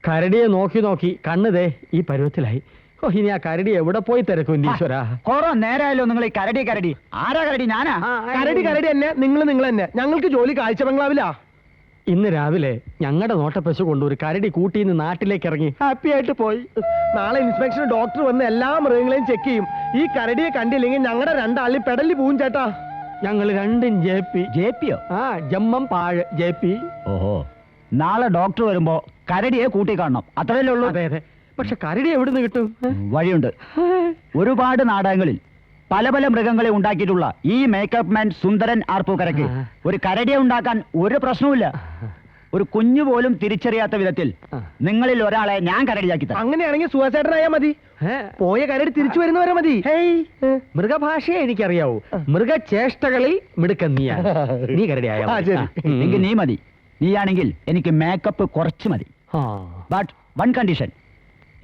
കരടിയെ നോക്കി നോക്കി കണ്ണുതേ ഈ പരുവത്തിലായി. ഇനി ആ കരടി എവിടെ പോയി തിരക്കും ഈശ്വരാ? കൊറോ നേരായല്ലോ നിങ്ങൾ ഈ കരടി. ആരാ കരടി? ഞാനാ. കരടി തന്നെ, നിങ്ങൾ തന്നെ. ഞങ്ങൾക്ക് ജോലി കാഴ്ച ബംഗ്ലാവിലാ. ഇന്ന് രാവിലെ ഞങ്ങളുടെ നോട്ടപ്പശു കൊണ്ട് ഒരു കരടി കൂട്ടിന്ന് നാട്ടിലേക്ക് ഇറങ്ങി ഹാപ്പി ആയിട്ട് പോയി. നാളെ ഇൻസ്പെക്ഷൻ ഡോക്ടർ വന്ന് എല്ലാ മൃഗങ്ങളെയും ചെക്ക് ചെയ്യും. ഈ കരടിയെ കണ്ടില്ലെങ്കിൽ ഞങ്ങളുടെ രണ്ടാളി പെടലി പോവും ചേട്ടാ. ഞങ്ങൾ രണ്ടും ജെപിയോ? ജമ്മം പാഴ് JP. ഓഹോ, നാളെ ഡോക്ടർ വരുമ്പോ കരടിയെ കൂട്ടി കാണണം, അത്രയല്ലേ ഉള്ളൂ. അതെ അതെ. പക്ഷെ കരടി എവിടുന്ന് കിട്ടും? വഴിയുണ്ട്. ഒരുപാട് നാടകങ്ങളിൽ പല പല മൃഗങ്ങളെ ഉണ്ടാക്കിയിട്ടുള്ള ഈ മേക്കപ്പ് മാൻ സുന്ദരൻ ആർപ്പൂക്കരയ്ക്ക് ഒരു കരടിയെ ഉണ്ടാക്കാൻ ഒരു പ്രശ്നവുമില്ല. ഒരു കുഞ്ഞു പോലും തിരിച്ചറിയാത്ത വിധത്തിൽ നിങ്ങളിൽ ഒരാളെ ഞാൻ കരടിയാക്കി തരാം. അങ്ങനെയാണെങ്കിൽ സുഖസേട്ടനായാ മതി. പോയ കരടി തിരിച്ചു വരുന്നവരെ മതി. മൃഗഭാഷയെ എനിക്കറിയാവൂ, മൃഗചേഷ്ടകളിൽ മിടുക്കൻ നീ കരടിയായ. എങ്കിൽ നീ മതി. നീയാണെങ്കിൽ എനിക്ക് മേക്കപ്പ് കുറച്ച് മതി. ബട്ട് വൺ കണ്ടീഷൻ,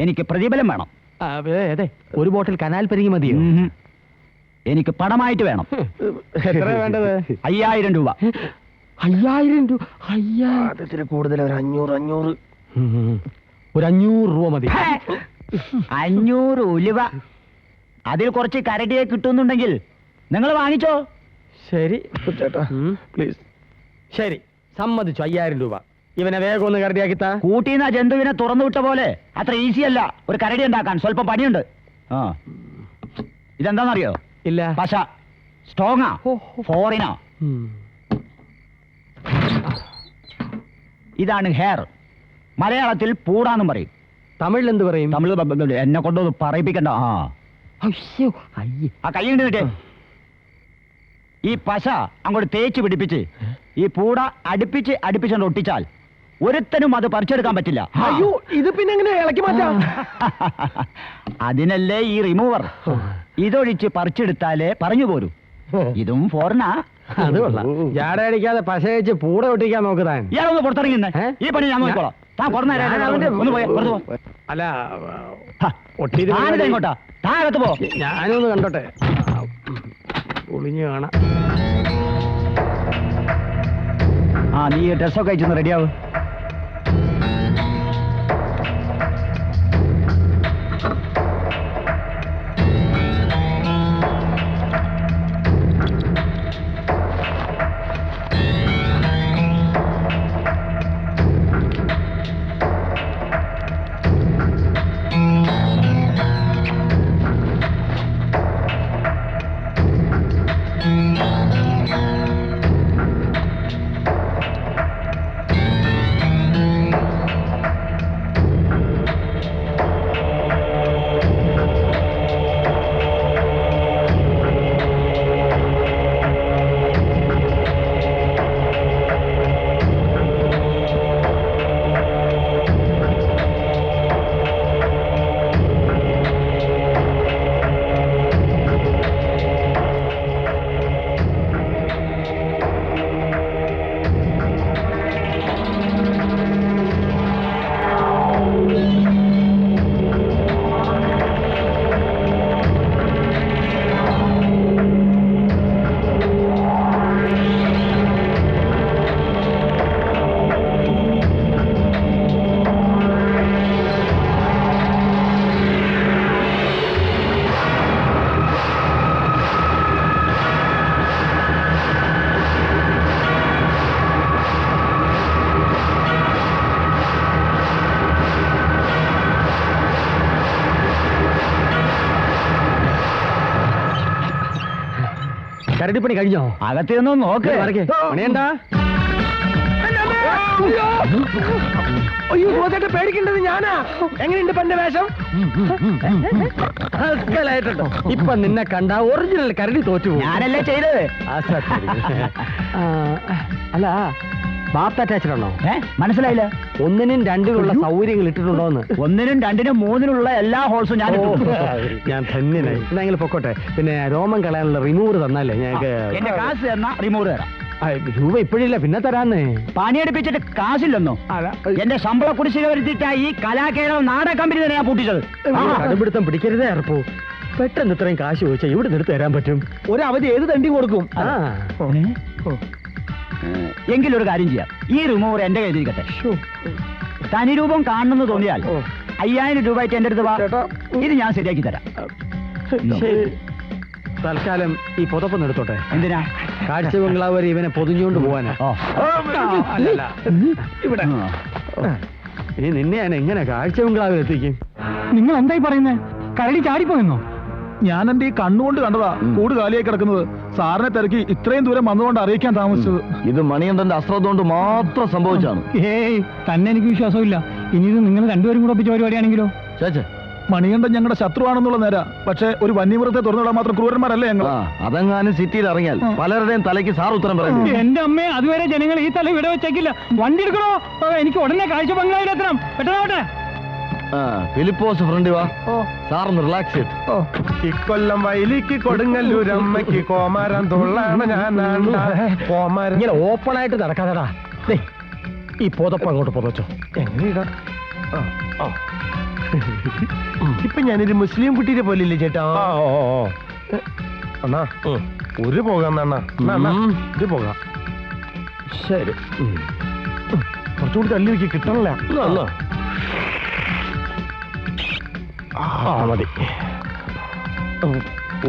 എനിക്ക് പ്രതിഫലം വേണം. അതെ, ഒരു ബോട്ടിൽ കനാൽ പെരുകി മതിയോ? എനിക്ക് പണമായിട്ട് വേണം. എത്ര വേണ്ടത്? 5000 രൂപ. 5000 രൂപ? കൂടുതൽ ഒരു 500. ഒരു 500 രൂപ മതി. 500 ഉലുവ. അതിൽ കുറച്ച് കരടിയെ കിട്ടുന്നുണ്ടെങ്കിൽ നിങ്ങൾ വാങ്ങിച്ചോ. ശരി ചേട്ടാ പ്ലീസ്. ശരി, സമ്മതിച്ചു. 5000 രൂപ. ഇവനെ വേഗം ഒന്ന് കരടിയാക്കിത്താ. കൂട്ടിന്ന് ആ ജന്തുവിനെ തുറന്നു വിട്ട പോലെ അത്ര ഈസി അല്ല ഒരു കരടി ഉണ്ടാക്കാൻ. സ്വല്പം പണിയുണ്ട്. ഇതെന്താണെന്നറിയോ? ഇല്ല. പശ സ്ട്രോങ്ങാ, ഫോറിനാ. ഇതാണ് ഹെയർ. മലയാളത്തിൽ പൂടാന്നും പറയും. തമിഴിൽ എന്ത് പറയും? തമിഴ് എന്നെ കൊണ്ടൊന്ന് പറയിപ്പിക്കണ്ട. ആ കൈ കിട്ടേ. ഈ പശ അങ്ങോട്ട് തേച്ച് പിടിപ്പിച്ച് ഈ പൂട അടുപ്പിച്ച് ഒട്ടിച്ചാൽ ഒരുത്തനും അത് പറിച്ചെടുക്കാൻ പറ്റില്ല. അയ്യോ, ഇത് പിന്നെ എങ്ങനെ ഇളക്കി മാറ്റാം? അതിനല്ലേ ഈ റിമൂവർ. ഇതൊഴിച്ച് പറിച്ചെടുത്താലേ പറഞ്ഞു പോരൂ. ഇതും ഫോറിനാ. അത് കൊള്ളാം. ജാട അടിക്കാതെ പശ വെച്ച് പൂട ഒട്ടിക്കാൻ നോക്കുതാൻ. ഇയാളൊന്ന് പുറത്തിറങ്ങുന്നേ. ഈ പണി ഞാൻ നോക്കിക്കോളാം. അല്ല, ഇങ്ങോട്ടാ, താഴത്ത് പോ. ഞാനൊന്ന് കണ്ടോട്ടെ. ഒളിഞ്ഞു കാണാം. നീ ഡ്രസ്സൊക്കെ അയച്ചൊന്ന് റെഡിയാവും. കരടിപ്പണി കഴിഞ്ഞോ? അകത്ത് നിന്ന് നോക്ക്. പണിയണ്ടാ. അയ്യോ, പേടിക്കേണ്ടത് ഞാനാ. എങ്ങനെയുണ്ട് പന്റെ വേഷം? ഇപ്പൊ നിന്നെ കണ്ട ഒറിജിനൽ കരടി തോറ്റു. ഞാനല്ലേ ചെയ്തത്. അല്ല, ബാത്ത് അറ്റാച്ച്ഡ് ആണോ? മനസ്സിലായില്ല. 1നും 2നുള്ള സൗകര്യങ്ങൾ ഇട്ടിട്ടുണ്ടോന്ന്? 1നും 2നും 3നുള്ള എല്ലാ ഹോൾസും ഞാൻ ധന്യനായി. എന്നെങ്കിലും പൊക്കോട്ടെ. പിന്നെ രോമം കളയാനുള്ള റിമൂവർ തന്നാലേ ഞങ്ങൾക്ക്. എന്റെ കാശ് തന്നാ റിമൂവർ തരാം. രൂപ ഇപ്പോഴില്ല, പിന്നെ തരാന്നേ. പണിയെടുപ്പിച്ചിട്ട് കാശില്ലെന്നോ? എന്റെ ശമ്പള കുടിശ്ശിക വരുത്തിയിട്ടാ ഈ കലാകേരളം നാടക കമ്പനി തന്നെ ഞാൻ പൂട്ടിച്ചത്. കടുപിടുത്തം പിടിക്കരുതേ അർപ്പു. പെട്ടെന്ന് ഇത്രയും കാശ് ചോദിച്ചാൽ ഇവിടെ നിർത്തി തരാൻ പറ്റും. ഒരവധി ഏത് തണ്ടി കൊടുക്കും? എങ്കിലൊരു കാര്യം ചെയ്യാം, ഈ റിമൂവർ എന്റെ കയ്യിലിരിക്കട്ടെ. തനി രൂപം കാണണമെന്ന് തോന്നിയാൽ 5000 രൂപയായിട്ട് എന്റെ അടുത്ത് വാ. ചേട്ടാ. ഇത് ഞാൻ ശരിയാക്കി തരാം. ശരി. തൽക്കാലം ഈ പുതപ്പൊന്ന് എടുത്തോട്ടെ. എന്തിനാ? കാഴ്ച ബംഗ്ലാവ് വരെ ഇവനെ പൊതിഞ്ഞുകൊണ്ട് പോവാനാ. ഓ. അല്ലല്ല ഇവിടെ ഇനി നിന്നെ ഞാൻ എങ്ങനെ കാഴ്ച ബംഗ്ലാവിൽ എത്തിക്കും? നിങ്ങൾ എന്തായി പറയുന്നത്? കരടി ചാടിപ്പോയെന്നോ? ഞാൻ എന്റെ ഈ കണ്ണുകൊണ്ട് കണ്ടതാ കൂട് കാലിയായി കിടക്കുന്നത്. സാറിനെ തിരക്കി ഇത്രയും ദൂരം വന്നുകൊണ്ട് അറിയിക്കാൻ താമസിച്ചത്. ഇത് മണികണ്ഠന്റെ അശ്രദ്ധ കൊണ്ട് മാത്രം സംഭവിച്ചാണ്. ഏയ്, തന്നെ എനിക്ക് വിശ്വാസമില്ല. ഇനി ഇത് നിങ്ങൾ രണ്ടുപേരും കൂടെ ഒപ്പിച്ച പരിപാടിയാണെങ്കിലോ? ചേച്ചേ, മണികണ്ഠൻ ഞങ്ങളുടെ ശത്രുവാണെന്നുള്ള നേരാ. പക്ഷെ ഒരു വന്യമൃഗത്തെ തുറന്നുവിടാൻ മാത്രം ക്രൂരന്മാരല്ലേ ഞങ്ങൾ. അതെങ്ങാനും സിറ്റിയിൽ ഇറങ്ങിയാൽ പലരുടെയും തലയ്ക്ക് സാർ ഉത്തരം പറയും. എന്റെ അമ്മയെ അതുവരെ ജനങ്ങൾ ഈ തല ഇവിടെ വെച്ചേക്കില്ല. വണ്ടി എടുക്കണോ? എനിക്ക് ഉടനെ കാഴ്ച ബംഗ്ലാവിലെത്തണം. പെട്ടെന്നോട്ടെ. ഫിലിപ്പോസ് ഫ്രണ്ട് വാ. സാറൊന്ന് റിലാക്സ് ചെയ്തു. ഇക്കൊല്ലം വയലിക്ക് കൊടുങ്ങല്ലൂരമ്മയ്ക്ക് കോമാരം തൊള്ളാണ് ഞാൻ ഇങ്ങനെ ഓപ്പൺ ആയിട്ട് നടക്കാതെടാ. ഈ പുതപ്പ് അങ്ങോട്ട് പുതച്ചോ. എങ്ങനെയാ? ഇപ്പൊ ഞാനൊരു മുസ്ലിം കുട്ടീനെ പോലില്ലേ ചേട്ടാ? അണ്ണാ ഒരു പോകാം അണ്ണാ. ഇത് പോകാം. ശരി. കുറച്ചുകൂടി തള്ളി വെക്ക്, കിട്ടണില്ല. മതി.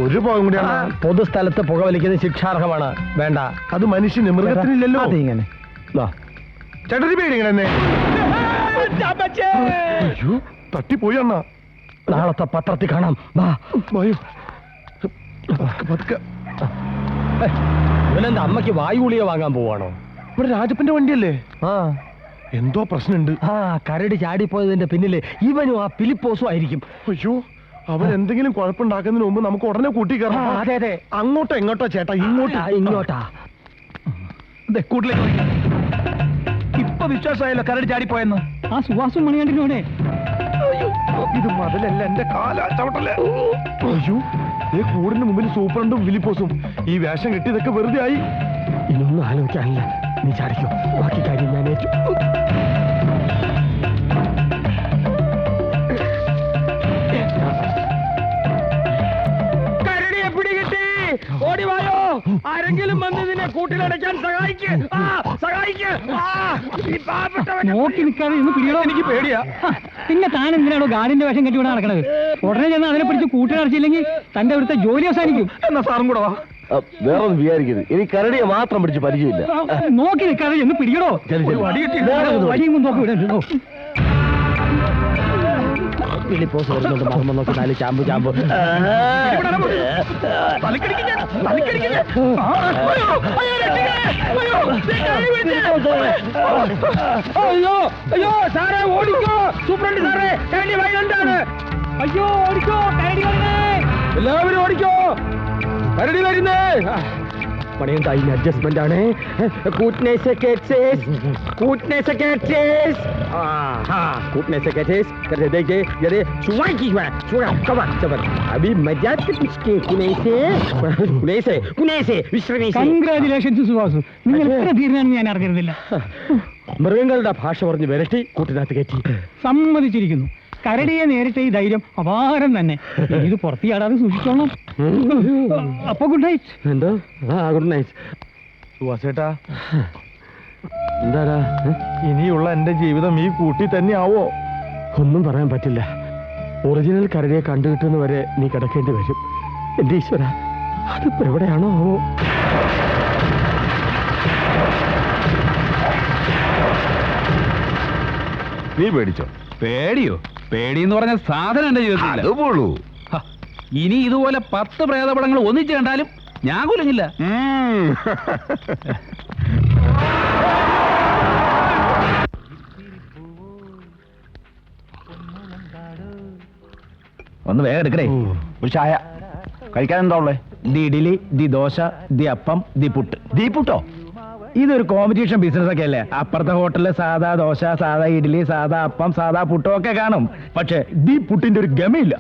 ഒരു പോകം കൂടിയാണ്. പൊതുസ്ഥലത്ത് പുകവലിക്കുന്നത് ശിക്ഷാർഹമാണ്. വേണ്ട. അത് മനുഷ്യന്, മൃഗത്തിനില്ലല്ലോ. അതിങ്ങനെ ചേട്ടൊരു പേടി ഇങ്ങനെ തട്ടിപ്പോയി അണ്ണാ. നാളത്തെ പത്രത്തിൽ കാണാം. ഇവനെന്താ അമ്മയ്ക്ക് വായു ഗുളിക വാങ്ങാൻ പോവാണോ? ഇവിടെ രാജപ്പന്റെ വണ്ടിയല്ലേ? എന്തോ പ്രശ്നമുണ്ട്. കരടി ചാടിപ്പോയതിന്റെ പിന്നില് ഇവനും ആ ഫിലിപ്പോസും ആയിരിക്കും. അയ്യോ, അവൻ എന്തെങ്കിലും കുഴപ്പമുണ്ടാക്കുന്നതിന് മുമ്പ് നമുക്ക് ഉടനെ കൂട്ടി കയറാം. അതെ അതെ. അങ്ങോട്ടോ എങ്ങോട്ടോ ചേട്ടാ? ഇങ്ങോട്ടാ. കൂട്ടിലേക്ക് ഇപ്പൊ വിശ്വാസമായല്ലോ കരടി ചാടിപ്പോയെന്ന്. ആ സുവാസും മണികണ്ഠനോടെ ഇത് മതിലല്ല, എന്റെ കാലാ ചവിട്ടല്ലേ. അയ്യോ, ഈ കൂടിന് മുമ്പിൽ സൂപ്രണ്ടും ഫിലിപ്പോസും. ഈ വേഷം കെട്ടിയതൊക്കെ വെറുതെ ആയി. ഇനൊന്നും ആലോചിക്കാനില്ല. നീ ചാടിക്കോ, ബാക്കി കാര്യം ഞാൻ ഏറ്റു. കരടിയെ പിടികിട്ടി. ഓടിവായോ, ആരെങ്കിലും വന്ന് നിന്നെ കൂട്ടിലടയ്ക്കാൻ സഹായിക്ക്. നോക്കി നിൽക്കാതെ ഇന്ന് പിടിയടോ. എനിക്ക് പേടിയാ. പിന്നെ താൻ എന്തിനാണോ ഗാർഡിന്റെ വേഷം കെട്ടിവിടെ നടക്കണത്? ഉടനെ ചെന്ന് അതിനെ പിടിച്ച് കൂട്ടിലടച്ചില്ലെങ്കിൽ തന്റെ അവിടുത്തെ ജോലി അവസാനിക്കും. എന്നാ സാറും കൂടെ വാ. വേറെ ഒന്നും വിചാരിക്കരുത്. ഇനി കരടിയെ മാത്രം പിടിച്ച് പരിചയമില്ല. നോക്കി നിൽക്കാതെ എന്ന് പിടിക്കടോ. വടിയും നോക്കി വിടോ. ഫിലിപ്പോസ് വരുന്നുണ്ട്. മർമ്മം നോക്കി 4 ചാമ്പ്. അയ്യോ അയ്യോ സാറേ, ഓടിക്കോ. സൂപ്രണ്ട് സാറേ, കരടി വൈകുണ്ടാണ്. അയ്യോ ഓടിക്കോ, കരടി വരുന്നേ. എല്ലാവരും ഓടിക്കോ, കരടി വരുന്നേ. പണിയുണ്ടാ, ഈ അഡ്ജസ്റ്റ്മെന്റ് ആണ്. കൺഗ്രാജുലേഷൻസ് സുവാസു, നിങ്ങൾ എത്ര ധീരനാണെന്ന് ഞാൻ അറിഞ്ഞിരുന്നില്ല. മൃഗങ്ങളുടെ ഭാഷ പറഞ്ഞ് വിരട്ടി കൂട്ടിനകത്ത് കയറ്റി. സമ്മതിച്ചിരിക്കുന്നു. കരടിയെ നേരിട്ട് ഈ ധൈര്യം അപാരം തന്നെ. ഇത് പുറത്ത് ചാടാതെ സൂക്ഷിച്ചോളാം. അപ്പൊ ഗുഡ് നൈറ്റ്. എന്തോ? Good night. സുവാസേട്ടാ, എന്താടാ? ഇനിയുള്ള എന്റെ ജീവിതം ഈ കൂട്ടി തന്നെ ആവോ? ഒന്നും പറയാൻ പറ്റില്ല. ഒറിജിനൽ കരടിയെ കണ്ടുകിട്ടുന്നവരെ നീ കിടക്കേണ്ടി വരും. എന്റെ ഈശ്വര, അതിപ്പോ എവിടെയാണോ? നീ പേടിച്ചോ? പേടിയോ? പേടിയെന്ന് പറഞ്ഞ സാധനം എന്റെ ജീവിതത്തിൽ അതുപോളൂ. ഇനി ഇതുപോലെ 10 പ്രേതപടങ്ങൾ ഒന്നിച്ച് കണ്ടാലും ഞാൻ കുലങ്ങില്ല. ഒന്ന് വേഗം എടുക്കണേ. ഒരു ചായ കഴിക്കാൻ എന്താ ഉള്ളേ? The idli, the dosa, the അപ്പം, ദി പുട്ട്. ദി പുട്ടോ? ഇതൊരു കോമ്പറ്റീഷൻ ബിസിനസ് ഒക്കെ അല്ലേ? അപ്പുറത്തെ ഹോട്ടലില് സാധാ ദോശ, സാധാ ഇഡ്ഡലി, സാധാ അപ്പം, സാധാ പുട്ടോ ഒക്കെ കാണും. പക്ഷെ ദി പുട്ടിന്റെ ഒരു ഗമയില്ല.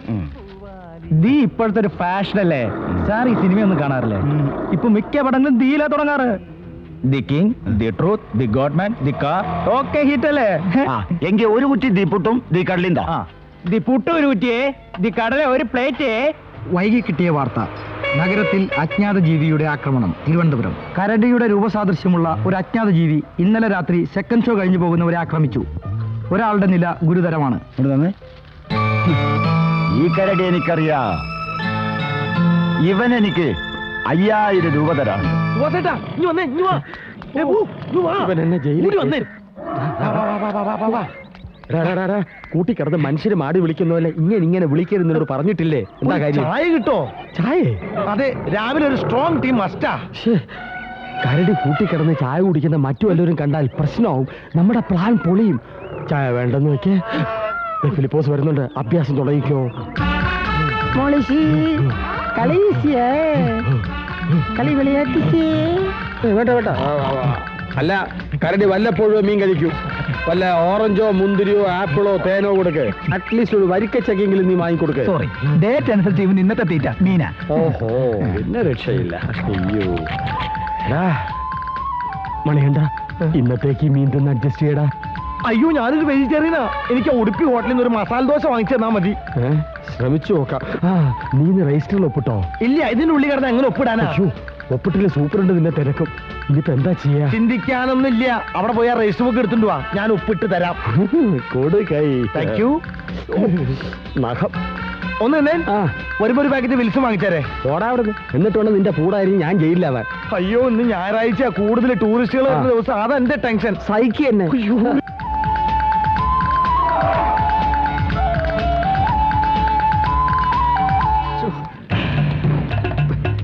ദി ഇപ്പോഴത്തെ ഒരു ഫാഷൻ അല്ലേ സാർ? ഈ സിനിമയൊന്നും കാണാറില്ലേ? ഇപ്പൊ മിക്ക പടങ്ങളും ദിയിലാ തുടങ്ങാറ്. The king, the truth, the godman, the car ഒക്കെ ഹിറ്റ് അല്ലേ? എങ്കിൽ ഒരു കുറ്റി ദി പുട്ടും ദി കടലിന്താ. ദി പുട്ട് ഒരു കുറ്റിയേ, ദി കടല ഒരു പ്ലേറ്റേ. വൈകി കിട്ടിയ വാർത്ത. നഗരത്തിൽ അജ്ഞാത ജീവിയുടെ ആക്രമണം. തിരുവനന്തപുരം. കരടിയുടെ രൂപസാദൃശ്യമുള്ള ഒരു അജ്ഞാത ജീവി ഇന്നലെ രാത്രി സെക്കൻഡ് ഷോ കഴിഞ്ഞു പോകുന്നവരെ ആക്രമിച്ചു. ഒരാളുടെ നില ഗുരുതരമാണ്. ഈ കരടി എനിക്കറിയാ. ഇവൻ എനിക്ക് 5000 രൂപ തരാണ്. സുഭാഷേട്ടാ ഇനി വന്നേ, ഇനി വാ. ഏ, പോ, ഇനി വാ. ഇവൻ എന്നെ ജയിലിൽ കൂടി വന്നേ. കൂട്ടിക്കിടന്ന് മനുഷ്യര് മാടി വിളിക്കുന്നതല്ലേ ഇങ്ങനെ വിളിക്കരുന്നോട് പറഞ്ഞിട്ടില്ലേ? എന്താ കാര്യം? ചായ കിട്ടോ? ചായേ? അതെ, രാവിലെ ഒരു സ്ട്രോങ് ടീ മസ്റ്റാ. ശ്ശേ, കരടി കൂട്ടിക്കിടന്ന് ചായ കുടിക്കുന്ന മറ്റു വല്ലവരും കണ്ടാൽ പ്രശ്നമാവും. നമ്മുടെ പ്ലാൻ പൊളിയും. ചായ വേണ്ടെന്ന് വെക്കേ. ഫിലിപ്പോസ് വരുന്നുണ്ട്, അഭ്യാസം തുടങ്ങിക്കോ. വേണ്ട വേണ്ട. അല്ല, കരടി വല്ലപ്പോഴും മീൻ കഴിക്കൂ. വല്ല ഓറഞ്ചോ മുന്തിരിയോ ആപ്പിളോ തേനോ കൊടുക്ക്. അറ്റ്ലീസ്റ്റ് ഒരു വരിക്കച്ചക്കെങ്കിലും നീ വാങ്ങിക്കൊടുക്ക. സോറി, ഡേറ്റ് അനുസരിച്ച് ഇവന് ഇന്നത്തെ തീറ്റ മീന. ഓഹോ, പിന്നെ രക്ഷയില്ല. അയ്യോ മണിയണ്ട, ഇന്നത്തേക്ക് മീൻ തന്നെ അഡ്ജസ്റ്റ് ചെയ്യടാ. അയ്യോ, ഞാനൊരു വെജിറ്റേറിയനാ. എനിക്ക് ഉടുപ്പി ഹോട്ടലിൽ നിന്ന് ഒരു മസാല ദോശ വാങ്ങിച്ചു തന്നാ മതി. ശ്രമിച്ചു നോക്കാം. നീ രജിസ്റ്ററിൽ ഒപ്പിട്ടോ? ഇല്ല, ഇതിന്റെ ഉള്ളിൽ കിടന്ന് എങ്ങനെ ഒപ്പിടാനാ? ഒപ്പിട്ടില്ല, സൂപ്പറുണ്ട് നിന്നെ തിരക്കും. ഇനിയിപ്പോ എന്താ ചെയ്യാ? ചിന്തിക്കാനൊന്നുമില്ല. അവിടെ പോയാ രജിസ്റ്റർ ബുക്ക് എടുത്തിട്ട് വാ, ഞാൻ ഒപ്പിട്ട് തരാം. കൊടുക്കൈ. Thank you. നഖം ഒന്ന് തന്നെ വരുമ്പോ ഒരു പാക്കറ്റ് വിൽസും വാങ്ങിച്ചേരെ. ഓടാ അവിടെ. എന്നിട്ട് വേണം നിന്റെ കൂടായിരിക്കും ഞാൻ ജയിലിലാവാൻ. അയ്യോ, ഇന്ന് ഞായറാഴ്ച കൂടുതൽ ടൂറിസ്റ്റുകൾ വരുന്ന ദിവസം. അതെന്റെ ടെൻഷൻ. സൈക്കി എന്നെ.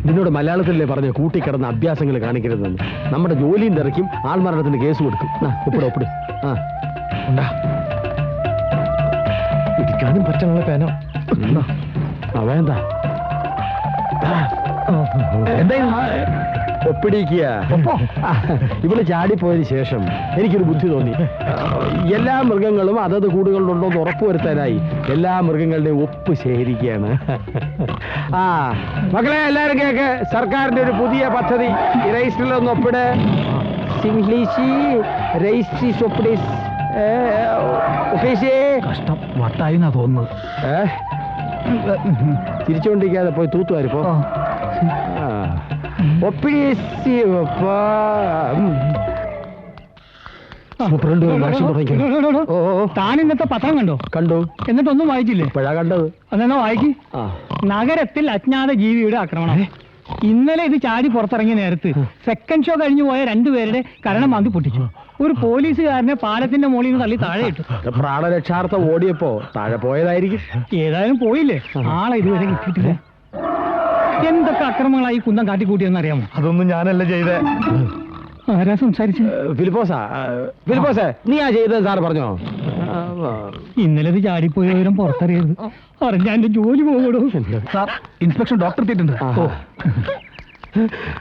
നിന്നോട് മലയാളത്തിലല്ലേ പറഞ്ഞു കൂട്ടിക്കിടന്ന അഭ്യാസങ്ങൾ കാണിക്കരുതെന്ന്. നമ്മുടെ ജോലിയും തിരക്കും ആൾമരണത്തിന് കേസ് കൊടുക്കും. ഒപ്പിട്. ഇരിക്കാനും പറ്റുള്ള പേനോ വേണ്ട. ഒപ്പിടിക്കുക. ഇവിടെ ചാടിപ്പോയതിന് ശേഷം എനിക്കൊരു ബുദ്ധി തോന്നി. എല്ലാ മൃഗങ്ങളും അതത് കൂടുകളിലുണ്ടോന്ന് ഉറപ്പുവരുത്താനായി എല്ലാ മൃഗങ്ങളുടെയും ഒപ്പ് ശേഖരിക്കുകയാണ്. മക്കളെ എല്ലാവരും കേക്ക്. സർക്കാരിന്റെ ഒരു പുതിയ പദ്ധതി. രജിസ്റ്ററിലൊന്ന് ഒപ്പിട്. കഷ്ടം, വട്ടായിന്നാ തോന്നുന്നത്. തിരിച്ചുകൊണ്ടിരിക്കാതെ പോയി തൂത്തുവാരിപ്പോ. താൻ ഇന്നത്തെ പത്രം കണ്ടോ? കണ്ടു. എന്നിട്ടൊന്നും വായിച്ചില്ലേ? ഇപ്പോഴാ കണ്ടത്. അതെന്നാ വായിക്ക്. നഗരത്തിൽ അജ്ഞാത ജീവിയുടെ ആക്രമണം. ഇന്നലെ ഇത് ചാടി പുറത്തിറങ്ങിയ നേരത്ത് സെക്കൻഡ് ഷോ കഴിഞ്ഞു പോയ 2 പേരുടെ കരണം മാന്തി പൊട്ടിച്ചു. ഒരു പോലീസുകാരനെ പാലത്തിന്റെ മുകളിൽ നിന്ന് തള്ളി താഴെ ഇട്ടു. പ്രാണരക്ഷാർത്ഥം ഓടിയപ്പോ താഴെ പോയതായിരിക്കും. ഏതായാലും പോയില്ലേ, ആളെ ഇതുവരെ കിട്ടിയിട്ടില്ല. എന്തൊക്കെ അക്രമങ്ങളായി കുന്തം കാട്ടിക്കൂട്ടിയെന്ന് അറിയാമോ? അതൊന്നും ഞാനല്ല ചെയ്തേ. ആരാ സംസാരിച്ചു? ഫിലിപ്പോസേ, നീ ആ ചെയ്തത് സാറ് പറഞ്ഞോ? ഇന്നലെ ഇത് ചാടിപ്പോയ വിവരം പുറത്തറിയരുത്. അറിഞ്ഞാ എന്റെ ജോലി പോകണോ? സാർ, ഇൻസ്പെക്ഷൻ ഡോക്ടർ എത്തിയിട്ടുണ്ട്.